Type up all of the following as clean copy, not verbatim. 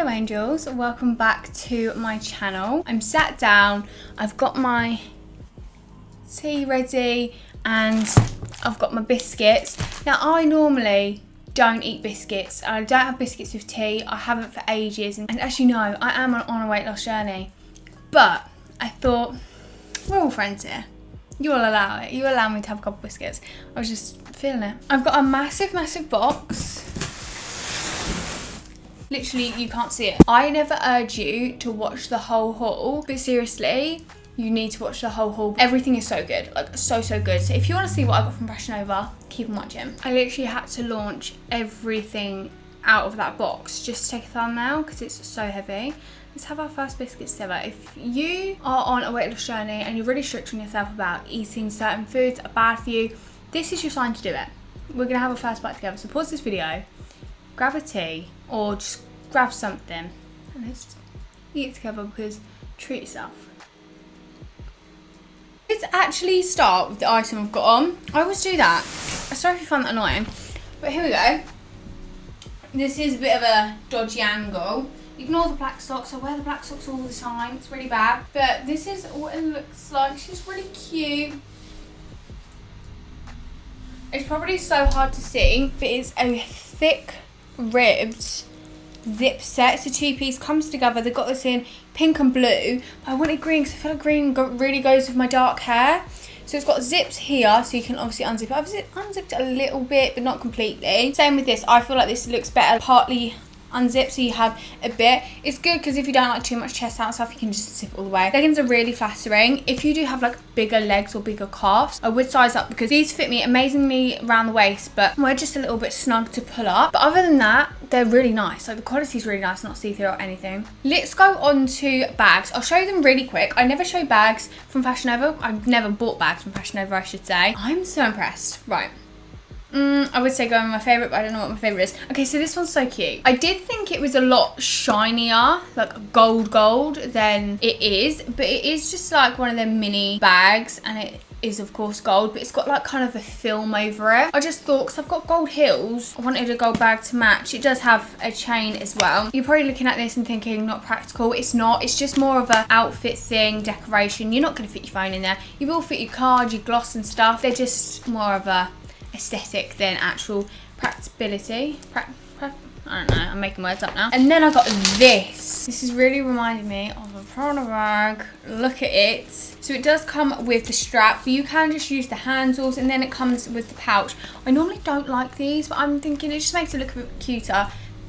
Hello angels, welcome back to my channel. I'm sat down, I've got my tea ready and I've got my biscuits. Now I normally don't eat biscuits. I don't have biscuits with tea. I haven't for ages, and as you know, I am on a weight loss journey. But I thought, we're all friends here. You'll allow it. You allow me to have a couple of biscuits. I was just feeling it. I've got a massive box. Literally, you can't see it. I never urge you to watch the whole haul, but seriously, you need to watch the whole haul. Everything is so good, like so good. So if you want to see what I got from Fashion Nova, keep on watching. I literally had to launch everything out of that box just to take a thumbnail because it's so heavy. Let's have our first biscuits together. If you are on a weight loss journey and you're really strict on yourself about eating certain foods that are bad for you, this is your sign to do it. We're gonna have a first bite together. So pause this video, grab a tea, or just grab something and let's just eat it together because treat yourself. Let's actually start with the item I've got on. I always do that. I'm sorry if you find that annoying, but here we go. This is a bit of a dodgy angle. Ignore the black socks. I wear the black socks all the time. It's really bad. But this is what it looks like. She's really cute. It's probably so hard to see, but it's a thick ribbed zip set. It's a two-piece, comes together. They've got this in pink and blue, but I wanted green because I feel like green really goes with my dark hair. So it's got zips here, so you can obviously unzip it. I've unzipped it a little bit, but not completely. Same with this. I feel like this looks better partly unzipped, so you have a bit. It's good because if you don't like too much chest out stuff, you can just zip it all the way. Leggings are really flattering. If you do have like bigger legs or bigger calves, I would size up because these fit me amazingly around the waist, but we're just a little bit snug to pull up. But other than that, they're really nice. Like the quality is really nice, not see-through or anything. Let's go on to bags. I'll show you them really quick. I never show bags from Fashion Nova. I've never bought bags from Fashion Nova, I should say. I'm so impressed. Right. I would say go with my favourite, but I don't know what my favourite is. Okay, so this one's so cute. I did think it was a lot shinier, like gold than it is, but it is just like one of them mini bags, and it is of course gold, but it's got like kind of a film over it. I just thought, because I've got gold heels, I wanted a gold bag to match. It does have a chain as well. You're probably looking at this and thinking not practical. It's not. It's just more of an outfit thing, decoration. You're not going to fit your phone in there. You will fit your card, your gloss and stuff. They're just more of a aesthetic than actual practicability. I don't know, I'm making words up now. And then I got this. This is really reminding me of a Prada bag. Look at it. So it does come with the strap, but you can just use the handles, and then it comes with the pouch. I normally don't like these, but I'm thinking it just makes it look a bit cuter.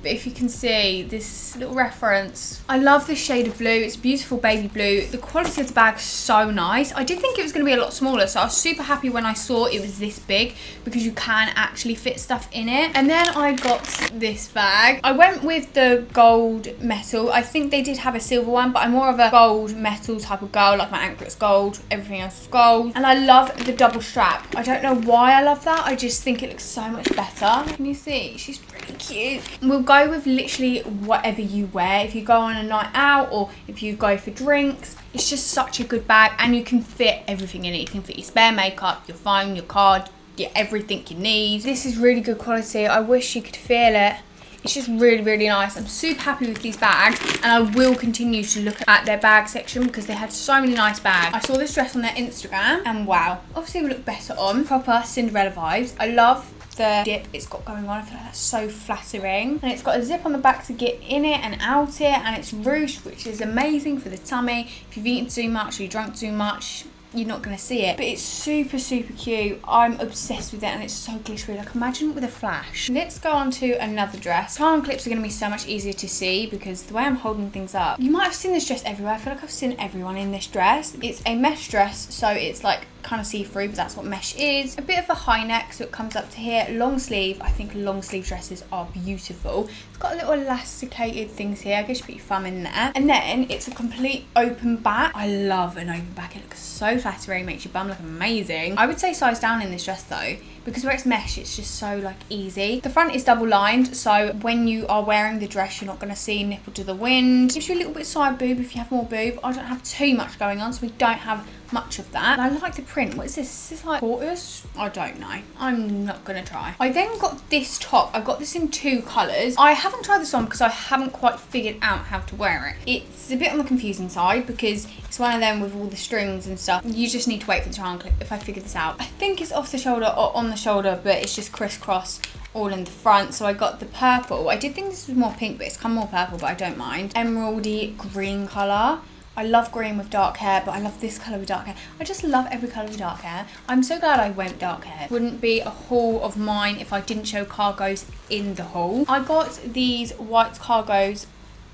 But if you can see this little reference, I love this shade of blue. It's beautiful baby blue. The quality of the bag's so nice. I did think it was going to be a lot smaller, so I was super happy when I saw it was this big because you can actually fit stuff in it. And then I got this bag. I went with the gold metal. I think they did have a silver one, but I'm more of a gold metal type of girl. Like my anklet's gold, everything else is gold. And I love the double strap. I don't know why I love that. I just think it looks so much better. Can you see? She's really cute. We'll go with literally whatever you wear. If you go on a night out or if you go for drinks, it's just such a good bag, and you can fit everything in it. You can fit your spare makeup, your phone, your card, everything you need. This is really good quality. I wish you could feel it. It's just really nice. I'm super happy with these bags, and I will continue to look at their bag section because they had so many nice bags. I saw this dress on their Instagram and wow, obviously it would look better on. Proper Cinderella vibes. I love the dip it's got going on. I feel like that's so flattering, and it's got a zip on the back to get in it and out it, and it's ruched, which is amazing for the tummy. If you've eaten too much or you drunk too much, you're not going to see it, but it's super cute. I'm obsessed with it, and it's so glittery. Like imagine with a flash. Let's go on to another dress. Tie-on clips are going to be so much easier to see because the way I'm holding things up. You might have seen this dress everywhere. I feel like I've seen everyone in this dress. It's a mesh dress, so it's like kind of see-through, but that's what mesh is. A bit of a high neck, so it comes up to here. Long sleeve. I think long sleeve dresses are beautiful. It's got little elasticated things here. I guess you put your thumb in there, and then it's a complete open back. I love an open back. It looks so flattering, makes your bum look amazing. I would say size down in this dress though, because where it's mesh, it's just so like easy. The front is double lined, so when you are wearing the dress, you're not going to see nipple to the wind. Gives you a little bit side boob if you have more boob. I don't have too much going on, so we don't have much of that. And I like the print. What is this? Is this like tortoise? I don't know. I'm not gonna try. I then got this top. I got this in 2 colours. I haven't tried this on because I haven't quite figured out how to wear it. It's a bit on the confusing side because it's one of them with all the strings and stuff. You just need to wait for the triangle clip if I figure this out. I think it's off the shoulder or on the shoulder, but it's just crisscross all in the front. So I got the purple. I did think this was more pink, but it's come more purple, but I don't mind. Emeraldy green colour. I love green with dark hair, but I love this colour with dark hair. I just love every colour with dark hair. I'm so glad I went dark hair. Wouldn't be a haul of mine if I didn't show cargos in the haul. I got these white cargos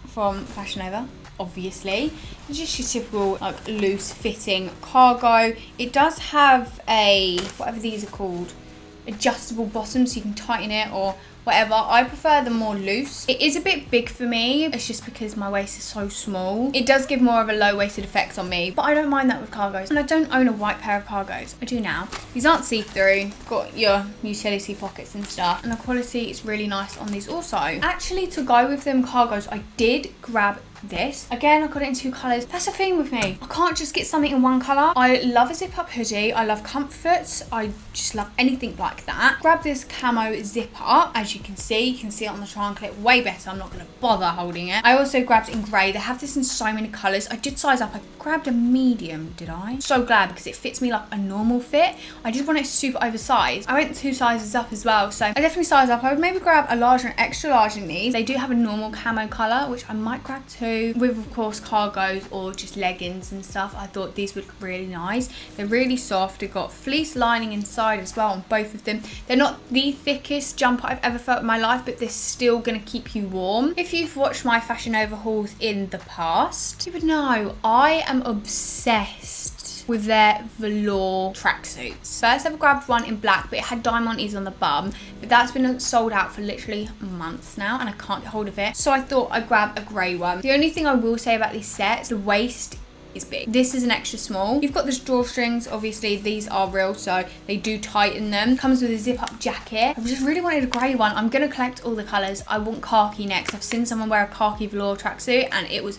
from Fashion Nova, obviously. It's just your typical like loose fitting cargo. It does have a, whatever these are called, adjustable bottom, so you can tighten it or whatever. I prefer them more loose. It is a bit big for me. It's just because my waist is so small. It does give more of a low-waisted effect on me, but I don't mind that with cargos. And I don't own a white pair of cargos. I do now. These aren't see-through. Got your utility pockets and stuff. And the quality is really nice on these also. Actually, to go with them cargos, I did grab this. Again, I got it in 2 colours. That's the thing with me. I can't just get something in one colour. I love a zip up hoodie. I love comforts. I just love anything like that. Grab this camo zip up. As you can see it on the triangle clip way better. I'm not going to bother holding it. I also grabbed in grey. They have this in so many colours. I did size up. I grabbed a medium, did I? So glad because it fits me like a normal fit. I just want it super oversized. I went 2 sizes up as well, so I definitely size up. I would maybe grab a large and extra large in these. They do have a normal camo colour, which I might grab too. With of course cargos or just leggings and stuff. I thought these would look really nice. They're really soft. They've got fleece lining inside as well on both of them. They're not the thickest jumper I've ever felt in my life, but they're still going to keep you warm. If you've watched my Fashion Nova hauls in the past, you would know I am obsessed with their velour tracksuits. First I've grabbed one in black, but it had diamantes on the bum, but that's been sold out for literally months now and I can't get hold of it, so I thought I'd grab a grey one. The only thing I will say about these sets, the waist is big. This is an extra small. You've got the drawstrings, obviously these are real, so they do tighten them. Comes with a zip up jacket. I just really wanted a grey one. I'm gonna collect all the colours. I want khaki next. I've seen someone wear a khaki velour tracksuit and it was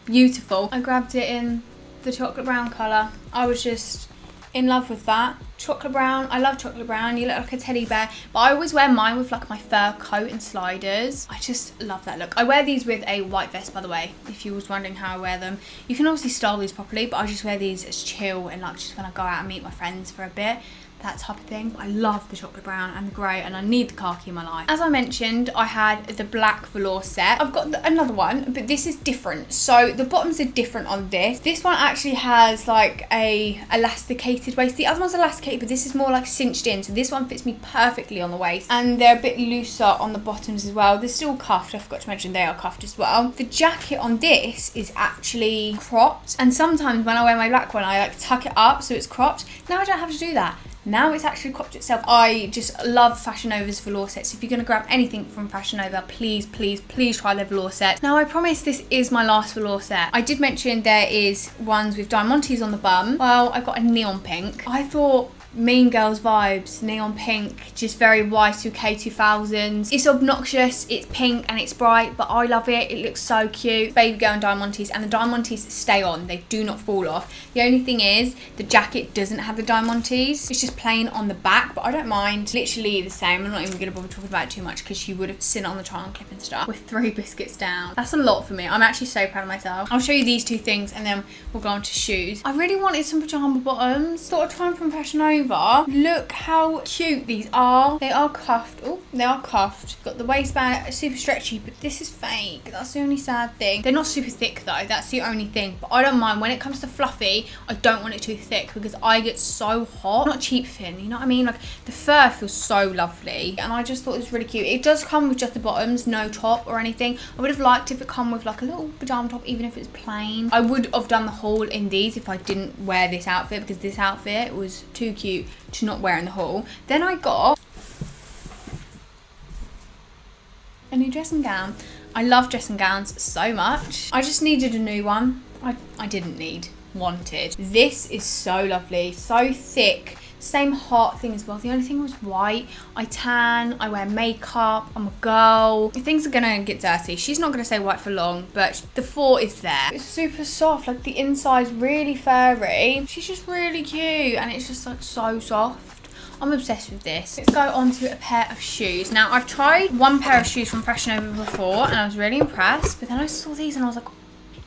beautiful. I grabbed it in the chocolate brown colour. I was just in love with that. Chocolate brown, I love chocolate brown. You look like a teddy bear, but I always wear mine with like my fur coat and sliders. I just love that look. I wear these with a white vest, by the way, if you was wondering how I wear them. You can obviously style these properly, but I just wear these as chill and like just when I go out and meet my friends for a bit, that type of thing. I love the chocolate brown and the grey, and I need the khaki in my life. As I mentioned, I had the black velour set. I've got another one, but this is different. So the bottoms are different on this. This one actually has like a elasticated waist. The other one's elasticated, but this is more like cinched in. So this one fits me perfectly on the waist, and they're a bit looser on the bottoms as well. They're still cuffed. I forgot to mention they are cuffed as well. The jacket on this is actually cropped, and sometimes when I wear my black one, I like tuck it up so it's cropped. Now I don't have to do that. Now it's actually cropped itself. I just love Fashion Nova's velour sets. If you're going to grab anything from Fashion Nova, please, please, please try their velour set. Now I promise this is my last velour set. I did mention there is ones with diamantes on the bum. Well, I got a neon pink. I thought Mean Girls vibes, neon pink, just very Y2K 2000s. It's obnoxious, it's pink and it's bright, but I love it. It looks so cute. Baby girl and diamantes, and the diamantes stay on. They do not fall off. The only thing is the jacket doesn't have the diamantes. It's just plain on the back, but I don't mind. Literally the same. I'm not even going to bother talking about it too much because you would have seen it on the triangle clip and stuff. With 3 biscuits down. That's a lot for me. I'm actually so proud of myself. I'll show you these 2 things and then we'll go on to shoes. I really wanted some pajama bottoms. Thought I'd try them from Fashion Nova. Look how cute these are. They are cuffed. Oh, they are cuffed. Got the waistband, super stretchy, but this is fake. That's the only sad thing. They're not super thick though. That's the only thing. But I don't mind. When it comes to fluffy, I don't want it too thick because I get so hot. Not cheap thin, you know what I mean? Like the fur feels so lovely, and I just thought it was really cute. It does come with just the bottoms, no top or anything. I would have liked if it come with like a little pajama top, even if it's plain. I would have done the haul in these if I didn't wear this outfit, because this outfit was too cute to not wear in the haul. Then I got a new dressing gown. I love dressing gowns so much. I just needed a new one. I didn't need, wanted. This is so lovely, so thick, Same heart thing as well. The only thing was white. I tan, I wear makeup, I'm a girl. Things are gonna get dirty. She's not gonna stay white for long, but the 4 is there. It's super soft, like the inside's really furry. She's just really cute and it's just like so soft. I'm obsessed with this. Let's go on to a pair of shoes. Now, I've tried one pair of shoes from Fashion Nova before and I was really impressed, but then I saw these and I was like,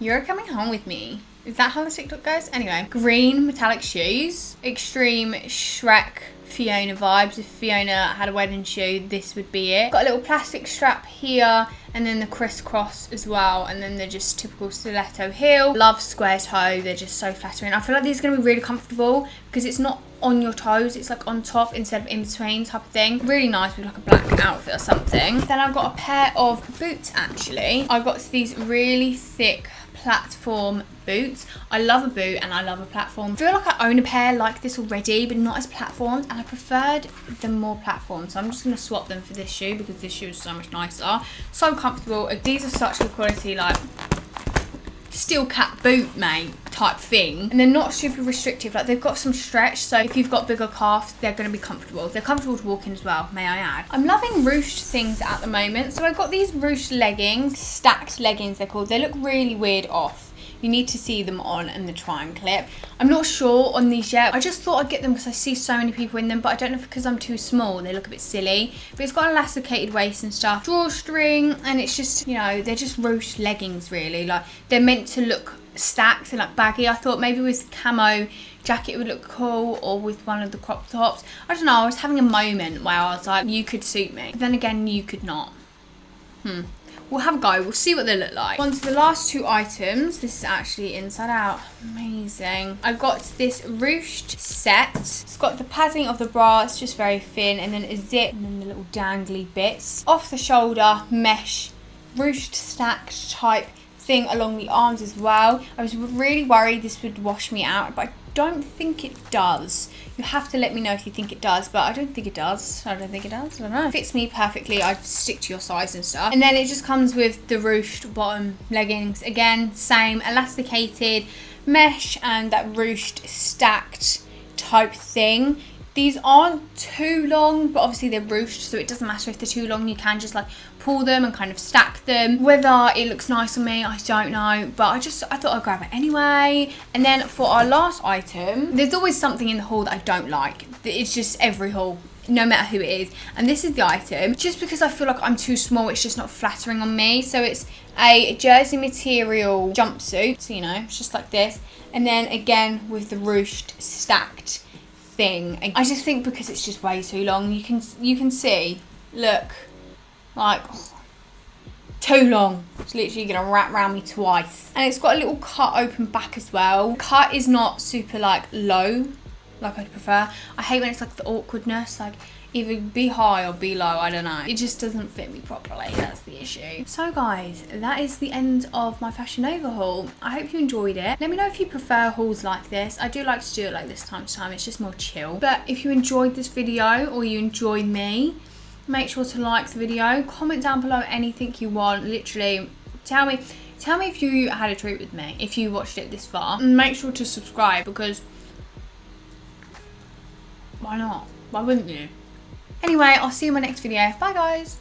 you're coming home with me. Is that how the TikTok goes? Anyway, green metallic shoes. Extreme Shrek Fiona vibes. If Fiona had a wedding shoe, this would be it. Got a little plastic strap here and then the crisscross as well. And then they're just typical stiletto heel. Love square toe. They're just so flattering. I feel like these are going to be really comfortable because it's not on your toes. It's like on top instead of in between type of thing. Really nice with like a black outfit or something. Then I've got a pair of boots actually. I got these really thick platform boots. I love a boot and I love a platform. I feel like I own a pair like this already, but not as platforms, and I preferred them more platform, so I'm just going to swap them for this shoe because this shoe is so much nicer. So comfortable. These are such good quality, like steel cap boot mate type thing, and they're not super restrictive. Like they've got some stretch, so if you've got bigger calves, they're going to be comfortable. They're comfortable to walk in as well, may I add. I'm loving ruched things at the moment, so I got these ruched leggings, stacked leggings they're called. They look really weird off. You need to see them on in the try and clip. I'm not sure on these yet. I just thought I'd get them because I see so many people in them, but I don't know if because I'm too small they look a bit silly. But it's got an elasticated waist and stuff, drawstring, and it's just, you know, they're just ruched leggings really. Like they're meant to look stacked and like baggy. I thought maybe with camo jacket it would look cool, or with one of the crop tops. I don't know, I was having a moment where I was like, you could suit me, but then again you could not. We'll have a go. We'll see what they look like. On to the last 2 items. This is actually inside out. Amazing. I got this ruched set. It's got the padding of the bra. It's just very thin. And then a zip. And then the little dangly bits. Off the shoulder, mesh, ruched stacked type thing along the arms as well. I was really worried this would wash me out, but I don't think it does. You have to let me know if you think it does, but I don't think it does. I don't know. It fits me perfectly. I stick to your size and stuff. And then it just comes with the ruched bottom leggings. Again, same elasticated mesh and that ruched stacked type thing. These aren't too long, but obviously they're ruched, so it doesn't matter if they're too long. You can just like pull them and kind of stack them. Whether it looks nice on me, I don't know, but I thought I'd grab it anyway. And then for our last item, there's always something in the haul that I don't like. It's just every haul, no matter who it is. And this is the item. Just because I feel like I'm too small, it's just not flattering on me. So it's a jersey material jumpsuit. So, you know, it's just like this. And then again with the ruched stacked thing. I just think because it's just way too long, you can see, look, like too long. It's literally gonna wrap around me twice. And it's got a little cut open back as well. Cut is not super like low like I'd prefer. I hate when it's like the awkwardness, like either be high or be low, I don't know. It just doesn't fit me properly, that's the issue. So guys, that is the end of my Fashion Nova haul. I hope you enjoyed it. Let me know if you prefer hauls like this. I do like to do it like this time to time, it's just more chill. But if you enjoyed this video or you enjoyed me, make sure to like the video, comment down below anything you want. Literally, tell me if you had a treat with me, if you watched it this far. And make sure to subscribe because why not? Why wouldn't you? Anyway, I'll see you in my next video. Bye guys.